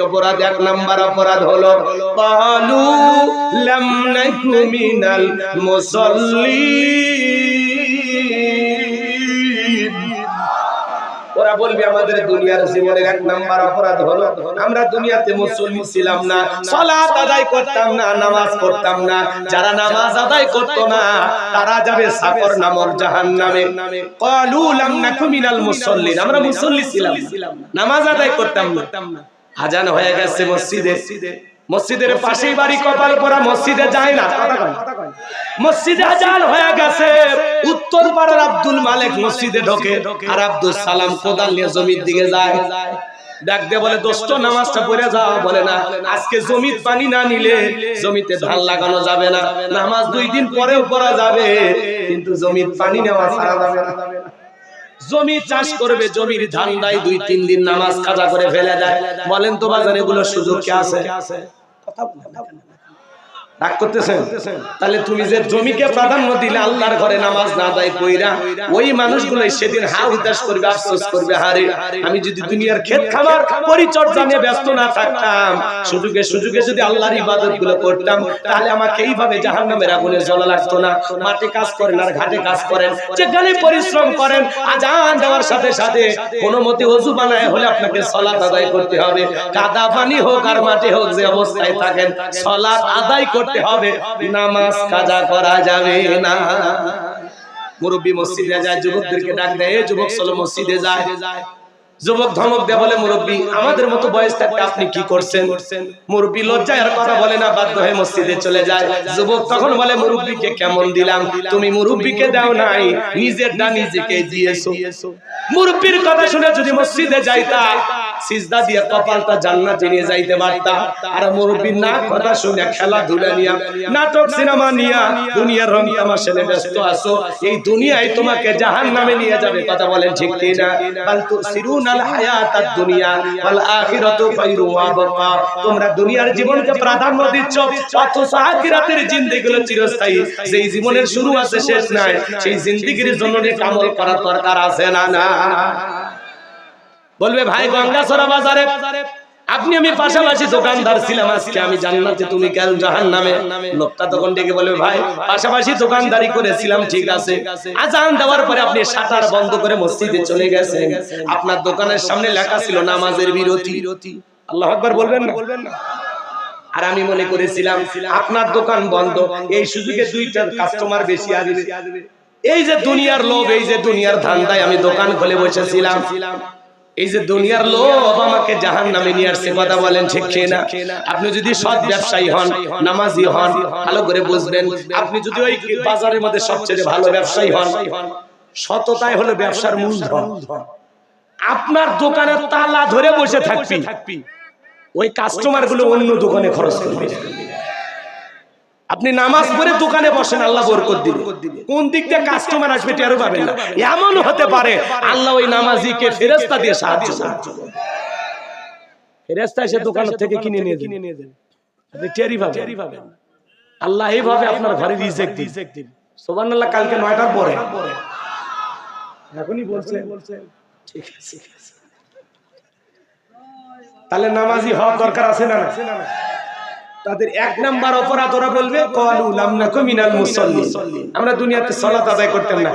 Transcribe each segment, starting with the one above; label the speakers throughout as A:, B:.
A: অপরাধ। এক নাম্বার অপরাধ হলো ক্বালু লাম নাকু মিনাল মুসাল্লিন। ওরা বলবে আমাদের দুনিয়ার জীবনের এক নাম্বার অপরাধ হলো আমরা দুনিয়াতে মুসল্লি ছিলাম না, সালাত আদায় করতাম না, নামাজ পড়তাম না। যারা নামাজ আদায় করত না তারা যাবে সাকর নামক জাহান্নামে। ক্বালু লাম নাকু মিনাল মুসাল্লিন, আমরা মুসল্লি ছিলাম না, নামাজ আদায় করতাম না। আজান হয়ে গেছে মসজিদে, মসজিদের পাশেই বাড়ি, কপাল পরা মসজিদে যায় না। মসজিদে আজান হয়ে গেছে, উত্তর পাড়ার আব্দুল মালিক মসজিদে ঢোকে, আর আব্দুল সালাম কোদাল নিয়ে জমির দিকে যায়। ডাক দিয়ে বলে দোস্ত নামাজটা পড়ে যাও। বলে না, আজকে জমির পানি না নিলে জমিতে ধান লাগানো যাবে না। নামাজ 2 দিন পরেও পড়া যাবে, কিন্তু জমির পানি নেওয়া ছাড়া যাবে না। জমি চাষ করবে, জমির ধান দেয়, 2-3 দিন নামাজ কাজা করে ফেলে দেয়। বলেন তো বাজার এগুলো সুযোগ কি আছে? কথা বলেন না, রাগ করতেছেন? তাহলে তুমি যে জমিকে প্রাধান্য দিলে আল্লাহর ঘরে নামাজ না আদায় কইরা, ওই মানুষগুলো সেদিন হাল হতাশ করবে, আফসোস করবে, হারে আমি যদি দুনিয়ার ক্ষেত খামার পরিচর্যা নিয়ে ব্যস্ত না থাকতাম, সুযোগে সুযোগে যদি আল্লাহর ইবাদতগুলো করতাম, তাহলে আমাকে এইভাবে জাহান্নামের আগুনে জ্বলা লাগতো না। মাঠে কাজ করেন আর ঘাটে কাজ করেন, যেখানে পরিশ্রম করেন, আজান দেওয়ার সাথে সাথে কোনো মতে ওযু বানায় হলে আপনাকে সালাত আদায় করতে হবে। কাদা পানি হোক আর মাঠে হোক, যে অবস্থায় থাকেন সালাত আদায় করতে হবে, নামাজ কাজা করা যাবে না। মুরব্বি মসজিদে যায়, যুবকদেরকে ডাক দেয়, এই যুবক চলো মসজিদে যায়। যুবক ধমক দেয়, বলে মুরব্বি আমাদের মতো বয়স থাকতে আপনি কি করছেন? মুরব্বি লজ্জায় আর কথা বলে না, বাধ্য হয়ে মসজিদে চলে যায়। যুবক তখন বলে মুরব্বিকে কেমন দিলাম? তুমি মুরব্বিকে দাও নাই, নিজেরটা নিজেকে দিয়েছো। মুরব্বির কথা শুনে যদি মসজিদে যাইতা, সিজদা দিয়ে কপালটা জান্নাতে নিয়ে যাইতে পারতা। আর মুরব্বির না কথা শুনে খেলাধুলা নিয়া, নাটক সিনেমা নিয়া, দুনিয়ার রং তামাশায় ব্যস্ত আছো, এই দুনিয়ায় তোমাকে জাহান্নামে নিয়ে যাবে। কথা বলেন ঠিক কি না? বাল তুসিরুনাল হায়াতাদ দুনিয়া ওয়াল আখিরাতু খায়রু ওয়া আবকা। তোমরা দুনিয়ার জীবনকে প্রাধান্য দিচ্ছ, অথচ আখিরাতের জিন্দেগি হলো চিরস্থায়ী। যেই জীবনের শুরু আছে শেষ নাই, সেই জিন্দেগির জন্য আমল করার দরকার আছে না? না। বলবে ভাই গঙ্গাছড়া বাজারে আপনি আমি পাশাপাশি দোকানদার ছিলাম, আজকে আমি জান্নাতে, তুমি কেন জাহান্নামে? লোকটা তখন ডেকে বলবে ভাই পাশাপাশি দোকানদারি করেছিলাম, ঠিক আছে, আজান দেওয়ার পরে আপনি শাটার বন্ধ করে মসজিদে চলে গেছেন, আপনার দোকানের সামনে লেখা ছিল নামাজের বিরতি। আল্লাহু আকবার বলবেন না? আর আমি মনে করেছিলাম আপনার দোকান বন্ধ, এই সুযোগে 2টা কাস্টমার বেশি আসবে। এই যে দুনিয়ার লোভ, এই যে দুনিয়ার ধান্দায় আমি দোকান খুলে বসেছিলাম, এই যে দুনিয়ার লোভ আমাকে জাহান্নামে নিয়ে আসছে। কথা বলেন ঠিক কি না? আপনি যদি সৎ ব্যবসায়ী হন, নামাজি হন, ভালো করে বুঝবেন, আপনি যদি ওই বাজারের মধ্যে সবচেয়ে ভালো ব্যবসায়ী হন, সততাই হলো ব্যবসার মূলধন। আপনার দোকানের তালা ধরে বসে থাকবি, ওই কাস্টমার গুলো অন্য দোকানে খরচ করবে। আপনি নামাজ পড়ে দোকানে বসেন, আল্লাহ বরকত দিবে, কোন দিক দিয়ে কাস্টমার আসবে টেরও পাবেন না। এমন হতে পারে আল্লাহ ওই নামাজিকে ফেরেশতা দিয়ে সাহায্য করবে, ফেরেশতা এসে দোকান থেকে কিনে নিয়ে যাবে, আপনি টেরই পাবেন। আল্লাহ এইভাবে আপনার ঘরে রিজিক দিবে। সুবহানাল্লাহ। কালকে 9টার পরে এখনই বলছেন, ঠিক আছে। তাহলে নামাজি হওয়ার দরকার আছে না? তাদের 1 নাম্বার অপরাধ, ওরা বলবে ক্বালু লাম নাকু মিনাল মুসাল্লিন, আমরা দুনিয়াতে সালাত আদায় করতাম না।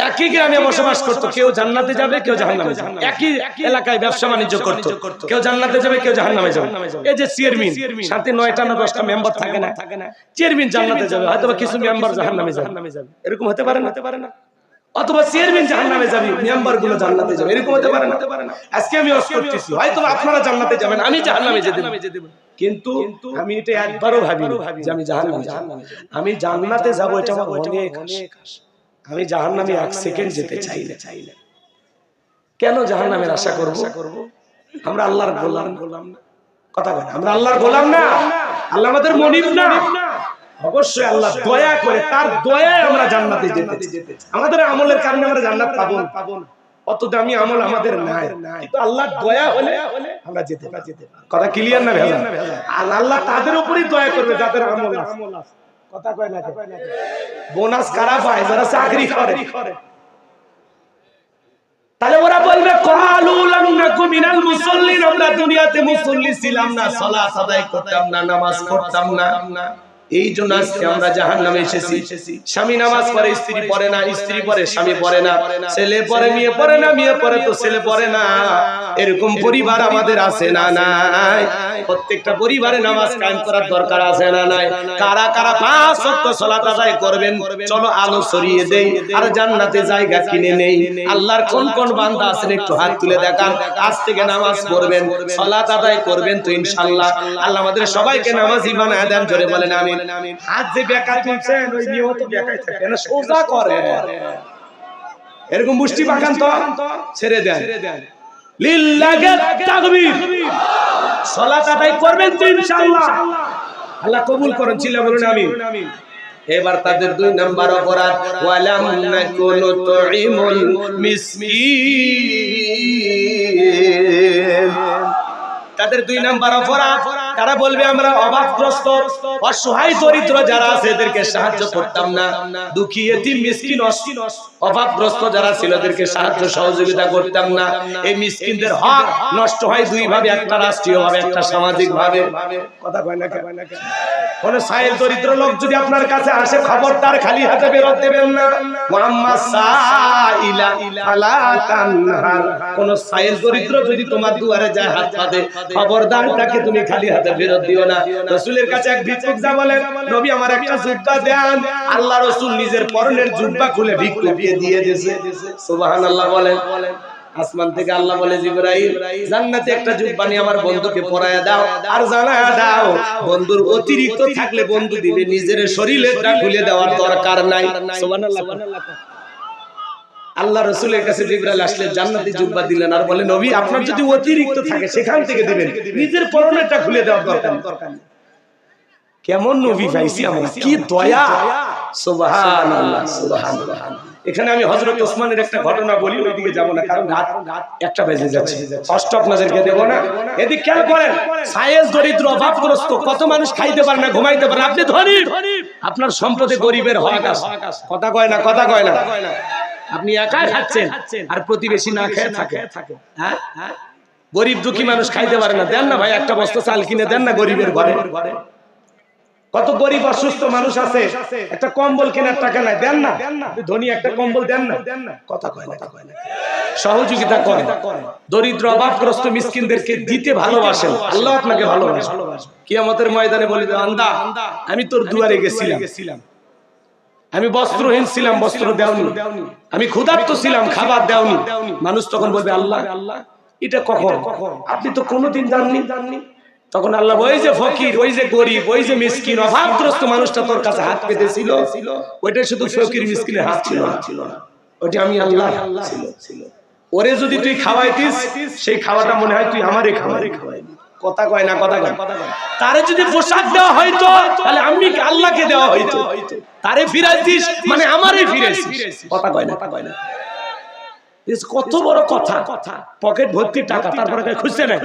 A: একই গ্রামে বসবাস করত, কেউ জান্নাতে যাবে, কেউ জাহান্নামে যাবে। একই এলাকায় ব্যবসা বাণিজ্য করত, কেউ জান্নাতে যাবে, কেউ জাহান্নামে যাবে। এই যে চেয়ারম্যান, সাথে 9টা না 10টা মেম্বার থাকে না, চেয়ারম্যান জান্নাতে যাবে, হয়তো কিছু মেম্বার জাহান্নামে যাবে, এরকম হতে পারে না? অথবা চেয়ারম্যান জাহান্নামে যাবে, মেম্বার গুলো জান্নাতে যাবে, এরকম হতে পারে না? আজকে আমি ওয়াজ করতেছি, হয়তো আপনারা জান্নাতে যাবেন, আমি জাহান্নামে যেতে দেব, কিন্তু আমি এটা একবারও ভাবিনি যে আমি জাহান্নামে যাব। আমি জান্নাতে যাব, এটা আমার অনেক আশা। আমি জাহান্নামে 1 সেকেন্ড যেতে চাই না। কেন জাহান্নামের আশা করব? আমরা আল্লাহর গোলাম না। কথা বলেন, আমরা আল্লাহর গোলাম না, আল্লাহ আমাদের মনিব না। অবশ্যই আল্লাহ দয়া করে, তার দয়ায় আমরা জান্নাতে যেতে চাই। আমাদের আমলের কারণে আমরা জান্নাত পাবো না, অত দামি আমল আমাদের নাই, কিন্তু আল্লাহর দয়া হলে আমরা যেতে পারি। কথা ক্লিয়ার না ভাই? আর আল্লাহ তাদের উপরেই দয়া করবে যাদের আমল আছে। কথা কয় না? বোনাস কারা পায়? যারা চাকরি করে। তাহলে ওরা বলবে ক্বালু লাম নাকু মিনাল মুসাল্লিন, আমরা দুনিয়াতে মুসল্লি ছিলাম না, সালাত আদায় করতাম না, নামাজ পড়তাম না, এই জন্য আজকে আমরা জাহান্নামে এসেছি। স্বামী নামাজ পড়ে স্ত্রী পড়ে না, স্ত্রী পড়ে স্বামী পড়ে না, ছেলে পড়ে মেয়ে পড়ে না, মেয়ে পড়ে তো ছেলে পড়ে না, এরকম পরিবার আমাদের আছে না নাই? প্রত্যেকটা পরিবারে নামাজ কায়েম করার দরকার আছে না নাই? কারা কারা 5 ওয়াক্ত সালাত আদায় করবেন, চলো আলো ছড়িয়ে দেই আর জান্নাতে জায়গা কিনে নেই। আল্লাহর কোন কোন বান্দা আছেন একটু হাত তুলে দেখান, আজ থেকে নামাজ পড়বেন, সালাত আদায় করবেন তো ইনশাআল্লাহ আল্লাহ আমাদের সবাইকে নামাজি বানায় দেন। জোরে বলেন আমিন। হাত যে বেকা তুলছেন ওই নিয়ত বেকাই থাকে না, সোজা করে এরকম মুষ্টি বাঁকান তো ছেড়ে দেন, লিল্লাহি তাকবীর। সালাত আদায় করবেন তো ইনশাআল্লাহ আল্লাহ কবুল করেন, চিল্লা বলুন আমিন। এবার তাদের 2 নাম্বার অপরাধ, ওয়ালাম নাকুনু তুইমুল মিসকিন। তাদের 2 নাম্বার অপরাধ, তারা বলবে আমরা অভাবগ্রস্ত অসহায় দরিদ্র যারা আছে এদেরকে সাহায্য করতাম না, দুঃখী এতিম মিসকিন অভাবগ্রস্ত যারা ছিল এদেরকে সাহায্য সহযোগিতা করতাম না। এই মিসকিনদের হক নষ্ট হয় 2 ভাবে, একটা রাষ্ট্রীয় ভাবে, একটা সামাজিক ভাবে। কথা কয় না কেন? কোন সাইল দরিদ্র লোক যদি আপনার কাছে আসে খবরদার খালি হাতে বেরোতে দেবেন না। ওয়াম্মা সাইলা ফালা তানহার, কোন সাইল দরিদ্র যদি তোমার দুয়ারে যায় হাত পাতে, খবরদার তাকে তুমি খালি হাতে ফেরত দিও না। রাসূলের কাছে এক ভিক্ষুক যা বলেন, নবী আমার একটা জুব্বা দেন। আল্লাহ রাসূল নিজের পরনের জুব্বা খুলে ভিক্ষুককে দিয়ে দিয়েছে। সুবহানাল্লাহ বলেন। আসমান থেকে আল্লাহ বলে, জিবরাইল জান্নাতে একটা জুব্বা নিয়ে আমার বন্ধুকে পরায়া দাও আর জানায়া দাও বন্ধুর অতিরিক্ত থাকলে বন্ধু দিবে, নিজের শরীরেরটা খুলে দেওয়ার দরকার নাই। সুবহানাল্লাহ। আল্লাহ রাসূলের কাছে জিবরাইল আসলে জান্নাতি জুব্বা দিলেন আর বলে, নবী আপনার যদি অতিরিক্ত থাকে সেখান থেকে দিবেন, নিজের পরনেরটা খুলে দেওয়ার দরকার নেই। কেমন নবী পাইছি আমরা, কি দয়া! সুবহানাল্লাহ সুবহানাল্লাহ। এখানে আমি হযরত ওসমানের একটা ঘটনা বলি, ওইদিকে যাব না কারণ রাত 1টা বেজে যাচ্ছে, কষ্ট আপনাদেরকে দেব না। এদিক খেয়াল করেন, সায়েজ দরিদ্র অভাবগ্রস্ত কত মানুষ খাইতে পারে না, ঘুমাইতে পারে না। আপনি ধনী, আপনার সম্পদে গরিবের হক আছে। কথা কয় না, কথা কয় না। আপনি একাই খাচ্ছেন আর প্রতিবেশী না খেয়ে থাকে। হ্যাঁ, গরিব দুঃখী মানুষ খাইতে পারে না, দেন না ভাই একটা বস্তা চাল কিনে দেন না গরিবের ঘরে। কত গরিব অসুস্থ মানুষ আছে, একটা কম্বল কেনার টাকা নাই, দেন না। ধনী একটা কম্বল দেন না। কথা কয় না, সহযোগিতা করেন। দরিদ্র অভাবগ্রস্ত মিসকিনদেরকে দিতে ভালোবাসেন, আল্লাহ আপনাকে ভালোবাসেন। কিয়ামতের ময়দানে বলবে, বান্দা আমি তোর দুয়ারে গেছিলাম, আমি বস্ত্রহীন ছিলাম, বস্ত্র দেওনি, আমি ক্ষুধার্ত ছিলাম, খাবার দেওনি। মানুষ তখন বলবে, আল্লাহ এটা কখন? আপনি তো কোনোদিন জাননি। তখন আল্লাহ, ওই যে ফকির, ওই যে গরিব, ওই যে মিসকিন অভাবগ্রস্ত মানুষটা তোর কাছে হাত পেতেছিল, ওইটা শুধু ফকির মিসকিনের হাত ছিল না, ওইটা আমি আল্লাহ ছিল। ওরে যদি তুই খাওয়াইতিস, সেই খাওয়াটা মনে হয় তুই আমারে খাওয়াইবি। কথা কয় না, কথা কয়। তারে যদি পোশাক দেওয়া হয়তো তাহলে আমি আল্লাহকে দেওয়া হয়তো, তারে ফিরাইতিস মানে আমারে ফিরাইছিস। কথা কয় না, কথা কয় না। কত বড় কথা, পকেট ভর্তি টাকা, তারপরে খুঁজছে না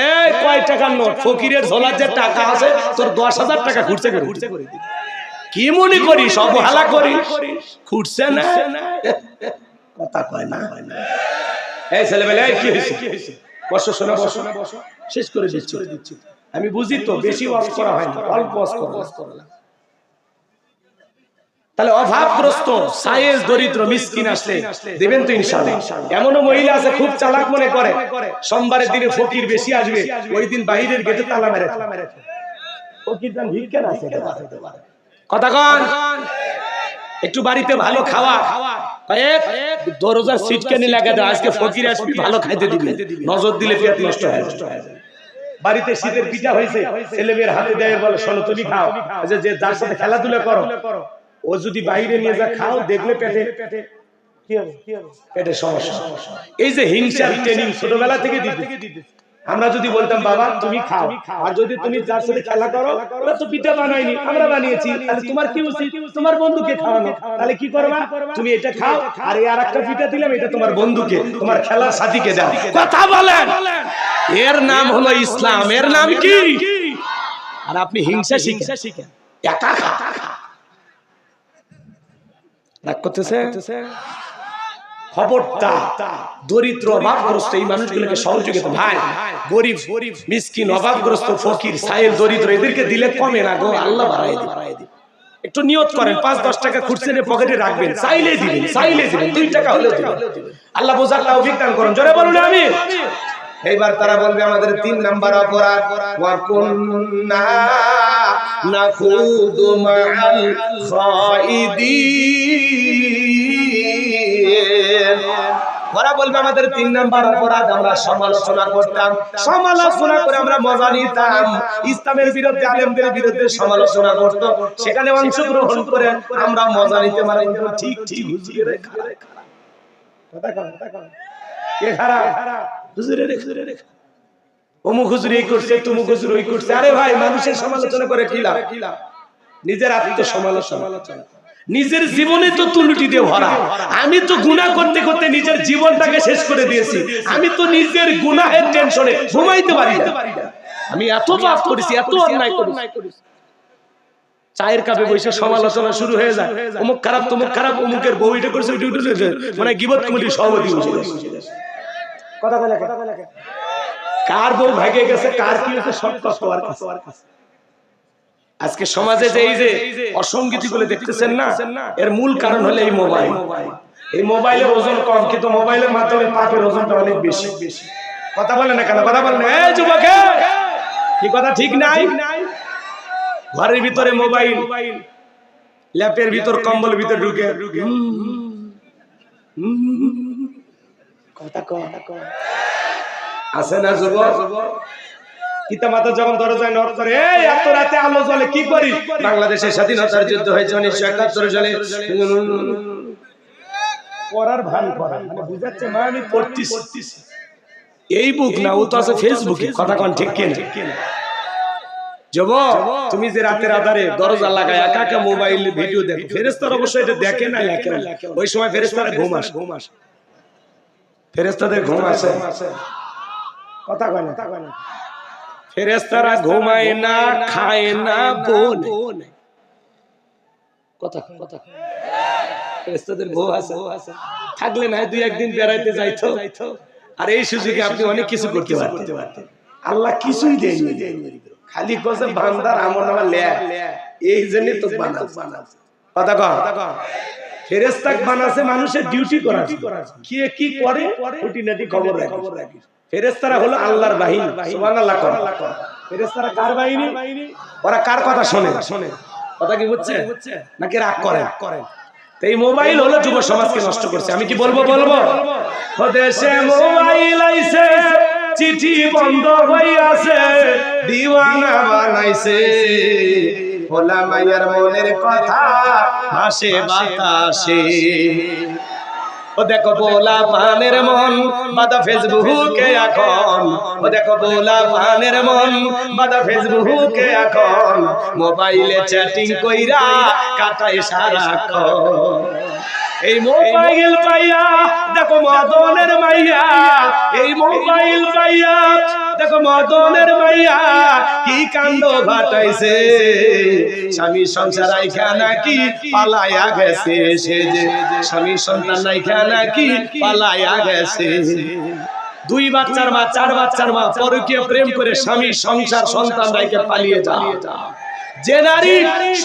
A: এই কয় টাকার নোট, ফকিরের ঝোলার যে টাকা আছে তোর 10,000 টাকা খুঁজছে করে কি মনে করিস? অবহেলা করিস, খুঁজছে না। কথা কয় না। এই ছেলেবেলা কি হয়েছে? বসো শোনা, বসো শেষ করে দিচ্ছি। আমি বুঝি তো বেশি ওয়াজ করা হয় না, অল্প ওয়াজ করা। তাহলে অভাবগ্রস্ত সায়েজ দরিদ্র মিসকিন আসলে দিবেন তো ইনশাআল্লাহ। এমনও মহিলা আছে খুব চালাক, মনে করে সোমবারের দিনে ফকির বেশি আসবে, ওই দিন বাহিরের গেটে তালা মেরে ফকির দান ভিক্ষা না খেতে পারে। কথা কন, একটু বাড়িতে ভালো খাওয়া, দরজার সিটকানি লাগা দাও, আজকে ফকির আসবি ভালো খাইতে দিবি, নজর দিলে পেট নষ্ট হয়। বাড়িতে শীতের পিঠা হয়েছে, ছেলে মেয়ের হাতে দেয়, বলে শোনো তুমি খাও, যে যার সাথে খেলাধুলা করো, ও যদি বাইরে নিয়ে যা খাও, দেখলে পেটে কি হবে? পেটের সমস্যা। এই যে হিংসার ট্রেনিং ছোটবেলা থেকে দিতে, আমরা যদি বলতাম বাবা তুমি খাও, আর যদি তুমি যার সাথে খেলা করো, ওরা তো পিঠা বানায়নি, আমরা বানিয়েছি, তাহলে তোমার কি উচিত? তোমার বন্ধুকে খাওয়ানো। তাহলে কি করবা? তুমি এটা খাও, আর এই আরেকটা পিঠা দিলাম, এটা তোমার বন্ধুকে, তোমার খেলার সাথীকে দাও। কথা বলেন, এর নাম হলো ইসলাম, এর নাম কি? আর আপনি হিংসা শিখেন, একা খা। রাগ করতেছে? খবরদার দরিদ্র অভাবগ্রস্ত এই মানুষগুলোকে সহযোগিতা, ভাই গরিব মিসকিন অভাবগ্রস্ত ফকির সাইল দরিদ্র এদেরকে দিলে কমে না গো, আল্লাহ বাড়ায় দিবে। একটু নিয়ত করেন ৫-১০ টাকা খুঁজছেন পকেটে রাখবেন, চাইলে দিবেন ২ টাকা হলেও দিবেন। আল্লাহ বোঝার তৌফিক দান করুন, জোরে বলুন আমিন। এইবার তারা বলবে আমাদের ৩ নাম্বার অপরাধ, ওয়া কুন্না নাখুদু মাআল খাইদিন। ওরা বলবে আমাদের ৩ নাম্বার অপরাধ, আমরা সমালোচনা করতাম, সমালোচনা করে আমরা মজা নিতাম। ইসলামের বিরুদ্ধে আলেমদের বিরুদ্ধে সমালোচনা করত, সেখানে অংশগ্রহণ করে আমরা মজা নিতে পারি। ঠিক হুজুরে খারাপ কথা কন, কে খারাপ? হুজুরে রে অমুক হুজুর এই করছে, তুমুক হুজুর ওই করছে। আরে ভাই, মানুষের সমালোচনা করে কি লাভ? নিজের আত্মসমালোচনা, নিজের জীবনে তো তুলুটি দিয়ে ভরা। আমি তো গুনাহ করতে করতে নিজের জীবনটাকে শেষ করে দিয়েছি। আমি তো নিজের গুনাহের টেনশনে ঘুমাইতে পারি না। আমি এত পাপ করেছি, এত অন্যায় করেছি। চায়ের কাপে বসে সমালোচনা শুরু হয়ে যায়, অমুক খারাপ তমুক খারাপ, অমুকের বউ এটা করছে, মানে গীবত কমিটির সভাপতি বসে কথা বলে কার বউ ভাগে গেছে, কার কি হয়েছে সব তথ্য আর কাছে। আজকে সমাজে যে এই যে অসঙ্গতি গুলো দেখতেছেন না, এর মূল কারণ হলো এই মোবাইল। এই মোবাইলের ওজন কম, কিন্তু মোবাইলের মাধ্যমে পাপের ওজনটা অনেক বেশি। কথা বলে না কেন? কথা বলেন এই যুবক, কি কথা ঠিক নাই? ঘরের ভিতরে মোবাইল, ল্যাপের ভিতর, কম্বলের ভিতর ঢুকে কথা কয় আছে না যুবক? পিতা মাতা যখন দরজায় নক করে, এই এত রাতে আলো জ্বলে কি করি? বাংলাদেশের স্বাধীনতার যুদ্ধ হয়েছে 1971 সালে। পড়ার ভান করা মানে বুঝাচ্ছে মা আমি পড়তেছি। এই বুক না, ও তো আছে ফেসবুকে। কথা কোন ঠিক কিনা? যুবক, তুমি যে রাতের আধারে দরজা লাগায় একা একা মোবাইল ভিডিও দেখো, ফেরেশতারা অবশ্যই এটা দেখে না, ওই সময় ফেরেশতারা ঘুম আসে। ফেরেশতাদের ঘুম আসে, কথা কয় না। ফেরেশতারা ঘুমায় না, খায় না, বোনে কথা। ফেরেশতাদের ঘুম আছে, থাকলে না 2-1 দিন বেড়াইতে যাইতো, আর এই সুযোগে আপনি অনেক কিছু করতে পারতেন। আল্লাহ কিছুই দেয়নি, খালি কসে বান্দার আমলনামা লে, এই জন্য তো বানাছে। কথা কয় ফেরেশতাক বানাছে মানুষের ডিউটি করার, কে কি করে খুঁটিনাটি খবর রাখে। ফেরেশতারা হলো আল্লাহর বাহিনী, সুবহানাল্লাহ। ফেরেশতারা কার বাহিনী? ওরা কার কথা শোনে? কথা কি বুঝছে নাকি রাগ করে? এই মোবাইল হলো যুব সমাজকে নষ্ট করছে। আমি কি বলবো? দেশে মোবাইল আইছে, চিঠি বন্ধ হইয়াছে, দিওয়ানা বানাইছে, ভোলা মাইয়ার মনের কথা হাসে বাতাসে। ও দেখো বোলা পানের মন বাদা ফেসবুকে এখন, ও দেখো বোলা পানের মন বাদা ফেসবুকে এখন, মোবাইলে চ্যাটিং কইরা কাটায় সারাক্ষণ। এই মোবাইল পাইয়া দেখো মদনের মাইয়া, এই মোবাইল পাইয়া দেখো মদনের মাইয়া কি কাণ্ড ঘটাইছে। স্বামী সংসার রাইখা নাকি পালাইয়া গেছে, সে যে স্বামী সন্তান রাইখা নাকি পালাইয়া গেছে। 2 বাচ্চার মা, 4 বাচ্চার মা পরকীয় প্রেম করে স্বামী সংসার সন্তান রাইখা পালিয়ে যায়। যে নারী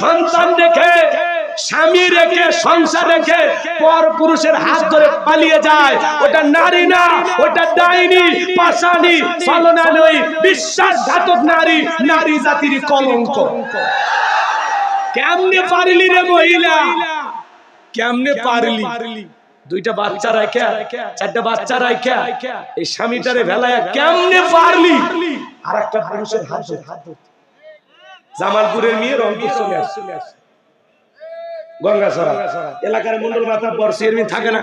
A: সন্তান রেখে, স্বামী রেখে, সংসার রেখে পর পুরুষের হাত ধরে পালিয়ে যায়, ওটা নারী না, ওটা ডাইনি, পাশানি, ছলনাময়ী, বিশ্বাসঘাতক নারী, নারী জাতির কলঙ্ক। কেমনে পারলি রে মহিলা, কেমনে পারলি? 2টা বাচ্চা রাখা, 4টা বাচ্চা রাখা এই স্বামীটারে ভেলায়া কেমনে পারলি আর একটা পুরুষের হাত ধরে? জামালপুরের মেয়ে রংপুর চলে আসছে, গঙ্গাছড়া এলাকার মন্ডল মাথা বর্ষি এর থাকে না,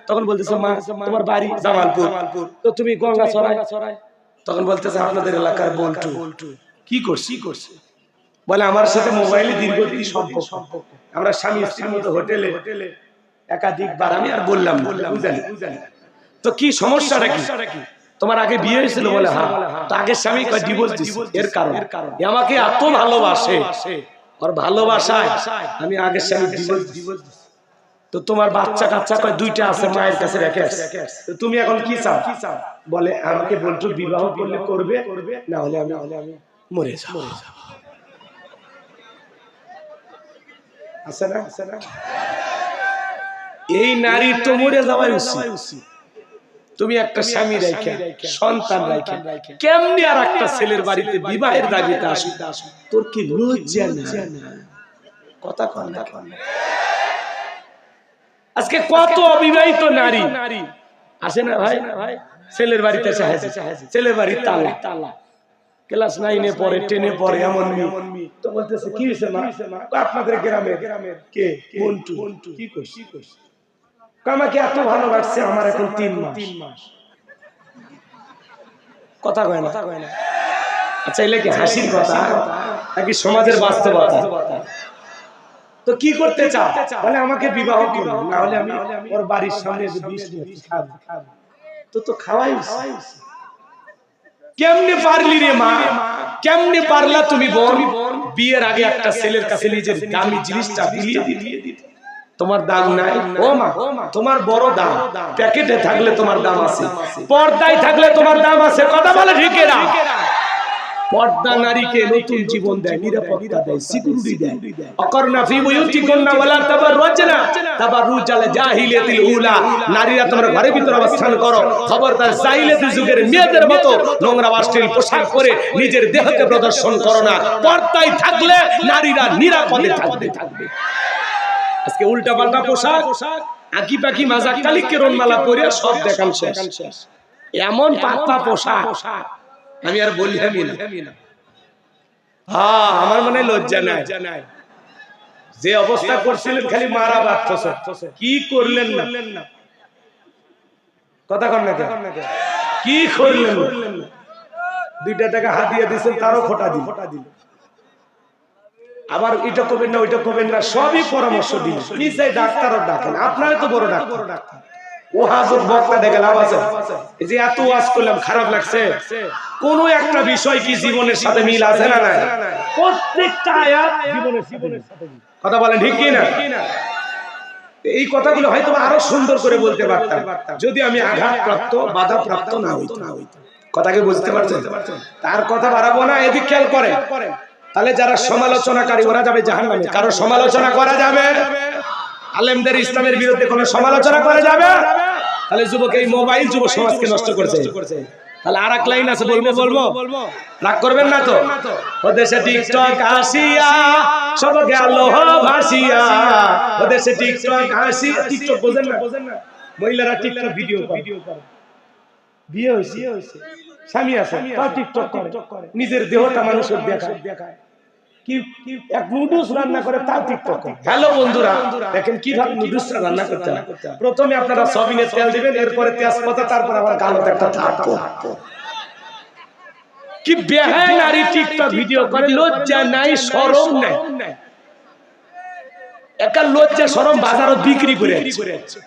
A: তখন বলতেছে মা তোমার বাড়ি জামালপুর, তো তুমি গঙ্গাছড়ায়। তখন বলতেছে আপনাদের এলাকার বল্টু কি করছি? বলে আমার সাথে মোবাইলে দীর্ঘদিন সম্পর্ক, আমরা স্বামী স্ত্রীর মতো হোটেলে একাধিকবার। আমি আর বললাম বুঝালি, তো কি সমস্যাটা কি? তোমার আগে বিয়ে হয়েছিল? বলে হ্যাঁ। তো আগের স্বামী ডিভোর্স দিছে, এর কারণ আমাকে এত ভালোবাসে, ওর ভালোবাসায় আমি আগের স্বামী ডিভোর্স দিছি। তো তোমার বাচ্চা কাচ্চা কয় দুইটা আছে, মায়ের কাছে রেখে আসছে। তো তুমি এখন কি চাও? বলে আমাকে বলছো বিবাহ করলে করবে, না হলে আমি মরে যাব। আছে না? এই নারী তো মরে যাওয়াই উচিত। তুমি একটা স্বামী রাখা, সন্তান রাখা, কেমনি আর একটা ছেলের বাড়িতে বিবাহের দাবিতে আসি? তোর কি লজ্জা না? কথা কন না। আজকে কত অবিবাহিত নারী আসে না ভাই, ছেলের বাড়িতে ছেলের বাড়ির তালা, ক্লাস 9-এ পড়ে, 10-এ পড়ে, এমন তো বলতেছে কি হয়েছে মা? আপনাদের গ্রামের কে? মন্টু। কি কইছি? আমাকে এত ভালোবাসছে, আমার এখন 3 মাস। কথা কয় না। আচ্ছা এলে কি হাসির কথা নাকি সমাজের বাস্তবতা? তো কি করতে চাও? বলে আমাকে বিবাহ করো, না হলে আমি ওর বাড়ির সামনে বিষ খাবো। তো খাওয়াই। কেমনে পারলি রে মা? কেমনে পারলা তুমি বোন বিয়ের আগে একটা ছেলের কাছে নিজের দামি জিনিসটা বিলিয়ে দিতে? তোমার দাম নাই ও মা, তোমার বড় দাম। প্যাকেটে থাকলে তোমার দাম আছে, পর্দায় থাকলে তোমার দাম আছে। কথা বলে ঠিক না? পর্দা নারীকে নতুন জীবন দেয়, নিরাপত্তা দেয়, সিকিউরিটি দেয়। অকরনা ফি বুয়ুতিকুন্না ওয়ালা তাবাররুজনা তাবাররুজাল জাহিলিয়াতিল উলা। নারীরা তোমরা ঘরের ভিতর অবস্থান করো, খবরদার জাহিলিয়াতি যুগের মেয়েদের মতো নোংরা অশ্লীল পোশাক পরে নিজের দেহকে প্রদর্শন করো না। পর্দায় থাকলে নারীরা নিরাপদে থাকবে। আজকে উল্টা পাল্টা পোশাক, আঁকি পাখি মাজাক কালি কেরনমালা পরে সব দেখান শেষ। এমন পাতলা পোশাক আমি আর বলি না। হ্যাঁ, আমার মনে লজ্জা নাই। যে অবস্থা করছিলেন খালি মারা বাড়তেছে, কি করলেন না? কথা কন না, কি করলেন? 2 টাকা হাতিয়ে দিয়েছেন, তারও খোটা দিল। আবার এটা করবেন না, ওইটা করবেন না, সবই পরামর্শ দিন। নিজে ডাক্তারও ডাকেন, আপনারা তো বড় ডাক্তার। ও হাজত বক্তা দেখে লাভ আছে? এই যে এত ওয়াজ করলাম, খারাপ লাগছে? কোন একটা বিষয় কি জীবনের সাথে মিল আছে না নাই? প্রত্যেকটা আয়াত জীবনের সাথে মিল। কথা বলেন ঠিক কি না? এই কথাগুলো হয়তো আরো সুন্দর করে বলতে পারতাম যদি আমি আঘাতপ্রাপ্ত, বাধাপ্রাপ্ত না হইতাম। কথাকে বুঝতে পারছেন? তার কথা বাড়াবো না, এদিক খেয়াল করেন। তাহলে যারা সমালোচনাকারী ওরা যাবে জাহান্নামে। কারো সমালোচনা করা যাবে? আলেমদের ইসলামের বিরুদ্ধে কোনো সমালোচনা করা যাবে? তাহলে যুবক এই মোবাইল যুব সমাজকে নষ্ট করছে। তাহলে আরেক লাইন আছে, বলবো, রাগ করবেন না তো? ও দেশে টিকটক আসিয়া সব গেল ভাসিয়া, ও দেশে টিকটক আসিয়া। টিকটক বোঝেন না? মহিলারা টিকটক ভিডিও করে। বিয়ে হয়েছে, স্বামী আছে, তাও টিকটক করে। নিজের দেহটা মানুষের দেখায়। কি এক নুডলস রান্না করে, তাও টিকটক করে। হ্যালো বন্ধুরা, দেখেন কিভাবে নুডলস রান্না করতে হয়। প্রথমে আপনারা সয়াবিনের তেল দিবেন, এরপরে তেজপাতা, তারপর আবার গালতে একটা থাকবো। কি বেহায়া নারী টিকটক ভিডিও করে, লজ্জা নাই, শরম নাই। একটা লজ্জা শরম বাজারে বিক্রি করে আছে।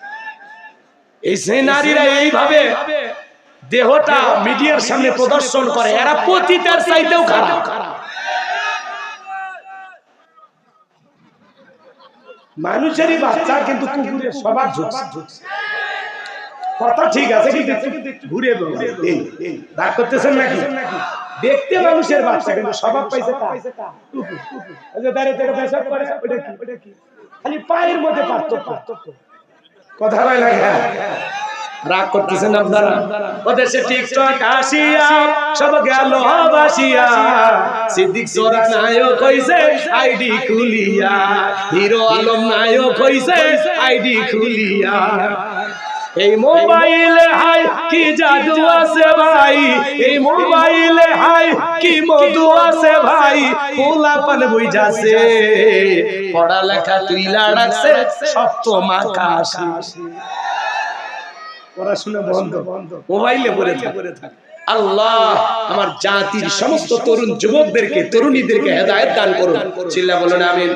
A: এই যে নারীরা এইভাবে দেহটা মিডিয়ার সামনে প্রদর্শন করে, এরা পতিতার চাইতেও খারাপ। মানুষেরই বাচ্চা, কিন্তু কুকুরের স্বভাব ঝুঁকছে। কথা ঠিক আছে, কিন্তু ঘুরে রাগ করতেছেন নাকি? দেখতে মানুষের বাচ্চা, কিন্তু স্বভাব পাইছে খালি পায়ের মধ্যে পার্থক্য। কথা হয় না? রাগ করতেছেন আপনারা? ওদের সে টিকটক আসিয়া সব গেল ভাসিয়া, সিদ্দিক জোরা নায়ক হইছে আইডি খুলিয়া, হিরো আলম নায়ক হইছে আইডি খুলিয়া। এই মোবাইলে হাই কি জাদু আছে ভাই, এই মোবাইলে হাই কি মধু আছে ভাই। পোলাপান বুঝাছে, পড়ালেখা তুইলা রাখছে, সপ্তম আকাশে। পড়াশোনা বন্ধ, মোবাইলে পড়ে থাকে। আল্লাহ আমার জাতির সমস্ত তরুণ যুবকদেরকে তরুণীদেরকে হেদায়েত দান করুন। চিল্লা বলুন আমিন।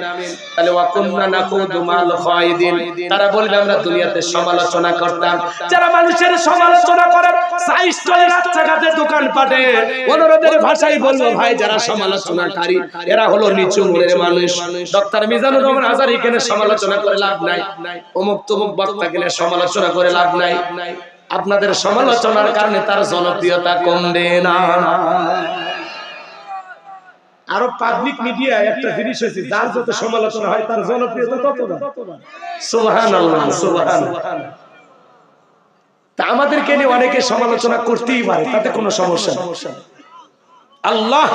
A: তাহলে ওয়া কুননা নাকুদু মাল খায়দিন, তারা বলবে আমরা দুনিয়াতে সমালোচনা করতাম। যারা মানুষের সমালোচনা করে সাইস্টলে রাস্তাঘাটে দোকানপাটে অনুরোধের ভাষায় বলবো ভাই যারা সমালোচনাকারী এরা হলো নিচু মনের মানুষ। ডক্টর মিজানুর রহমান আজহারী এখানে সমালোচনা করে লাভ নাই, অমুক তমুক বক্তা গেলে সমালোচনা করে লাভ নাই। আপনাদের সমালোচনার কারণে তার জনপ্রিয়তা কমবে না। আরো পাবলিক মিডিয়া একটা জিনিস হয়েছে, যার যত সমালোচনা হয় তার জনপ্রিয়তা তত বাড়ে। সুবহানাল্লাহ সুবহানাল্লাহ। তা আমাদেরকে নিয়ে অনেকে সমালোচনা করতেই পারে, তাতে কোনো সমস্যা নেই। আল্লাহ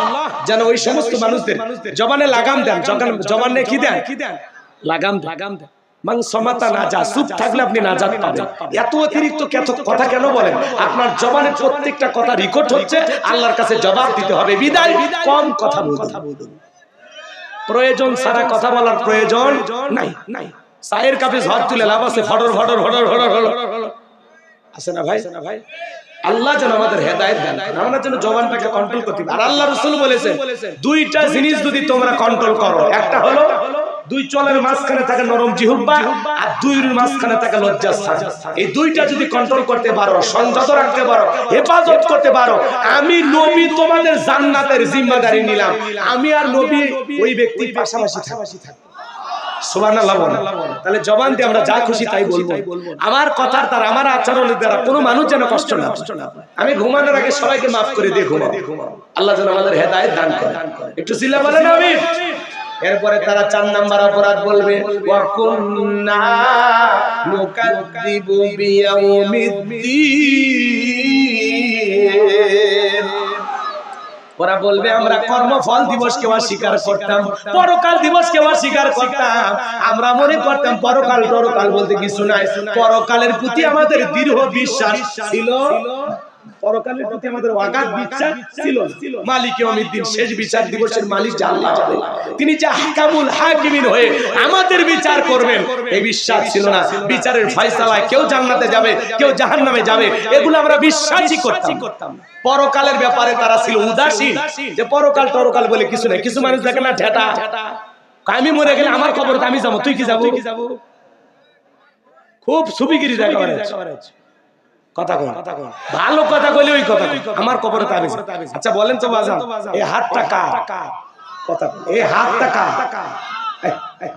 A: যেন ওই সমস্ত মানুষদের জবানে লাগাম দেন, জবানে কি দেন? লাগাম দেন। মান সমাতা নাজা, চুপ থাকলে আপনি নাজাত পাবেন। এত অতিরিক্ত কথা কেন বলেন? আপনার জবানের প্রত্যেকটা কথা রেকর্ড হচ্ছে, আল্লাহর কাছে জবাব দিতে হবে। বিদায় কম কথা বলুন, প্রয়োজন ছাড়া কথা বলার প্রয়োজন নাই। চায়ের কাপে ঝড় তুলে লাভ আছে? ফটর ফটর ফটর ফটর ফটর আছে না ভাই? আল্লাহ যেন আমাদের হেদায়েত দেন, আমরা যেন জবানটাকে কন্ট্রোল করতে পারি। আর আল্লাহ রাসূল বলেছেন দুইটা জিনিস যদি তোমরা কন্ট্রোল করো, একটা হলো দুই চলের মাঝখানে থাকে নরম জিহ্বা, আর দুইয়ের মাঝখানে থাকে লজ্জাস্থান। এই দুইটা যদি কন্ট্রোল করতে পারো, সংযত রাখতে পারো, হেফাজত করতে পারো, আমি নবী তোমাদের জান্নাতের জিম্মাদারি নিলাম। আমি আর নবী ওই ব্যক্তি পাশাপাশি থাকবো। সুবহানাল্লাহ বলেন। তাহলে জবান দিয়ে আমরা যা খুশি তাই বলবো। আমার কথার দ্বারা, আমার আচরণের দ্বারা কোনো মানুষ যেন কষ্ট না পায়। আমি ঘুমানোর আগে সবাইকে মাফ করে দিয়ে ঘুমাবো। আল্লাহ যেন আমাদের হেদায়েত দান করেন। একটু চিল্লা বলেন আমিন। এরপরে তারা 4 নাম্বার অপরাধ বলবে, ওয়া কুননা নুকাদ্দিবু বিয়াউমিদ্দিন। ওরা বলবে আমরা কর্মফল দিবসকে অস্বীকার করতাম, পরকাল দিবসকে অস্বীকার করতাম। আমরা মনে করতাম পরকাল বলতে কিছু নাই। পরকালের প্রতি আমাদের দৃঢ় বিশ্বাস ছিল, পরকালের প্রতি আমাদের অগাধ বিশ্বাস ছিল। মালিক ইয়াউমিদ্দিন, শেষ বিচার দিবসের মালিক আল্লাহ, তিনি যে আহকামুল হাকিমিন হয়ে আমাদের বিচার করবেন, এই বিশ্বাস ছিল না। বিচারের ফয়সালায় কেউ জান্নাতে যাবে, কেউ জাহান্নামে যাবে, এগুলো আমরা বিশ্বাসই করতাম। পরকালের ব্যাপারে তারা ছিল উদাসীন, যে পরকাল বলে কিছু নাই। কিছু মানুষ দেখে না ঠেটা, আমি মরে গেলে আমার কবরতে আমি যাবো, তুই কি যাবো? খুব সুবিগিরি দেখা কথা কয়, ভালো কথা কইলে ওই কথা আমার কবরে তাবিজ। আচ্ছা বলেন তো বাজান, এই হাতটা কার? কথা এই হাতটা কার?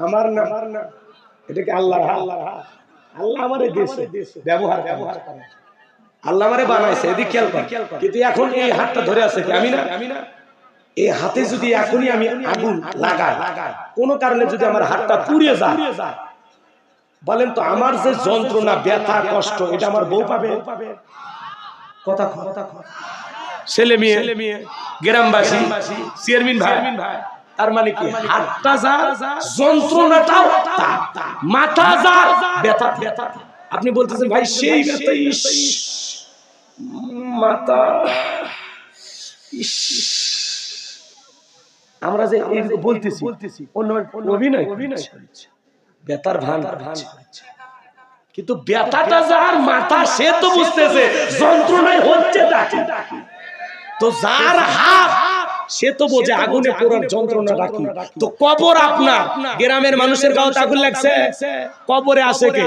A: আমার না, এটা কি আল্লাহর হাত? আল্লাহ আমারে দেশে ব্যবহার করে, আল্লাহ আমারে বানাইছে, এদিকে খেয়াল কর। কিন্তু এখন এই হাতটা ধরে আছে কি? আমি না। এই হাতে যদি এখনই আমি আগুন লাগাই, কোনো কারণে যদি আমার হাতটা পুড়িয়ে যায়, বলেন তো আমার যে যন্ত্রণা, ব্যথা, কষ্ট, এটা আমার বউ পাবে? কথা ছেলে মেয়ে, গ্রামবাসী, চেয়ারম্যান ভাই, তার মানে কি হাতটা যা যন্ত্রণাটাও তা, মাথা যা ব্যথা। আপনি বলতেছেন ভাই সেই ব্যথা, মাথা, আমরা যে বলতেছি অভিনয় বেতার ভান, কিন্তু ব্যথাটা যার মাথা সে তো বুঝতেছে যন্ত্রণায় হচ্ছে তাকে। তো যার হাত সে তো বোঝে আগুনে পোড়ার যন্ত্রণা রাখি। তো কবর আপনার গ্রামের মানুষের গায়ে আগুন লাগছে, কবরে আছে কে?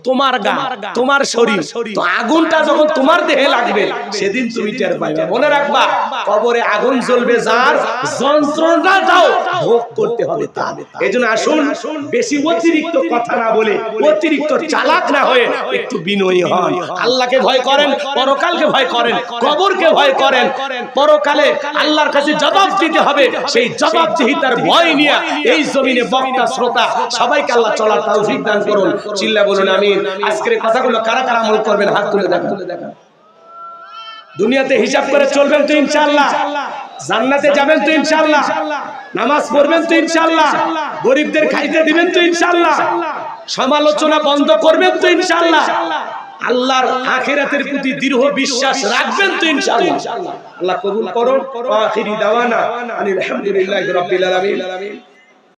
A: তোমার গা, তোমার শরীর। তো আগুনটা যখন তোমার দেহে লাগবে সেদিন তুমি টের পাবে। মনে রাখবা কবরে আগুন জ্বলবে যার, যন্ত্রণাটাও ভোগ করতে হবে তার। এজন্য আসুন বেশি অতিরিক্ত কথা না বলে, অতিরিক্ত চালাক না হয়ে একটু বিনয়ী হন। আল্লাহকে ভয় করেন, পরকালকে ভয় করেন, কবরকে ভয় করেন। পরকালে আল্লাহর কাছে জবাব দিতে হবে, সেই জবাবদিহিতার ভয় নিয়ে এই জমিনে বক্তা শ্রোতা সবাইকে আল্লাহ চলার তৌফিক দান করুন। চিল্লা বলুন আমিন। আজকের কথাগুলো কারা কারা আমল করবেন হাত তুলে দেখান। দুনিয়াতে হিসাব করে চলবেন তো ইনশাআল্লাহ, জান্নাতে যাবেন তো ইনশাআল্লাহ, নামাজ পড়বেন তো ইনশাআল্লাহ, গরিবদের খাইতে দিবেন তো ইনশাআল্লাহ, সমালোচনা বন্ধ করবেন তো ইনশাআল্লাহ, আল্লাহর আখিরাতের প্রতি দৃঢ় বিশ্বাস রাখবেন তো ইনশাআল্লাহ। আল্লাহ কবুল করুন। আখিরি দাওয়ানা আলহামদুলিল্লাহি রাব্বিল আলামিন।